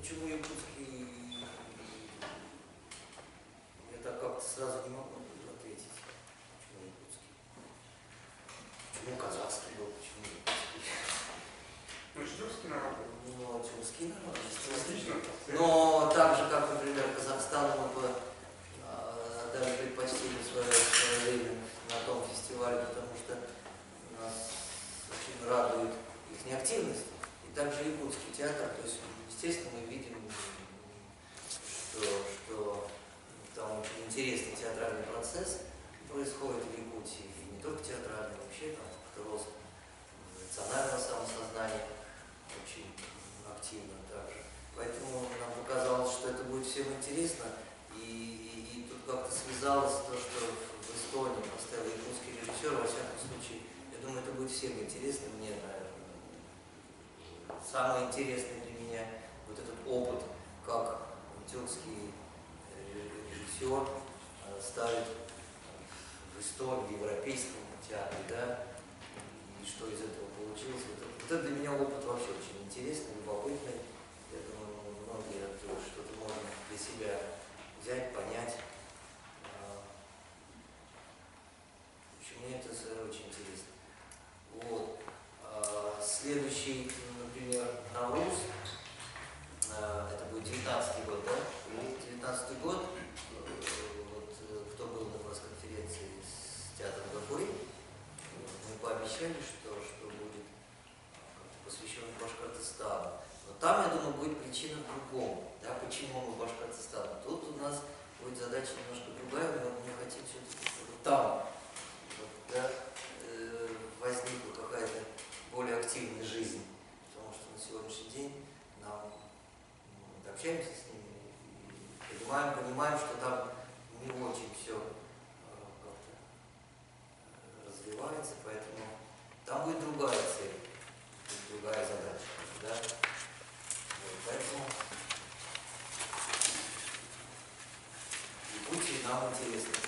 почему якутский, я так как-то сразу не могу ответить, почему якутский. Почему казахский был, почему якутский. Ну, тюркский народ. Ну, тюркский народ, Частично. но так же, как, например, Казахстан мы бы даже предпочтили в свое время на том фестивале, потому что нас очень радует их неактивность. И также якутский театр, то есть, естественно, мы видим, что там очень интересный театральный процесс происходит в Якутии, и не только театральный, вообще там рост национального самосознания очень активно также. Поэтому нам показалось, что это будет всем интересно, и тут как-то связалось то, что в Эстонии поставил якутский режиссер, во всяком случае, я думаю, это будет всем интересно, мне, наверное. Самое интересное для меня вот этот опыт, как тюркский режиссер ставит в Эстонии, в европейском театре, да, и что из этого получилось. Вот это для меня опыт вообще очень интересный, любопытный. Я думаю, многие что-то можно для себя взять, понять. В общем, мне это очень интересно. Вот. Следующий, например, Наурус, это будет 19-й год, да? 19-й год, вот, кто был на пресс-конференции с театром Гафури, мы пообещали, что будет посвящен Башкортостану. Но там, я думаю, будет причина в другом, да, почему мы Башкортостан. Тут у нас будет задача немножко другая, мы хотим все-таки, чтобы там вот, да, возникла какая-то более активная жизнь, потому что на сегодняшний день мы общаемся с ними и понимаем, что там не очень все как-то развивается, поэтому там будет другая цель, другая задача. Да? Вот, поэтому Якутия нам интересна.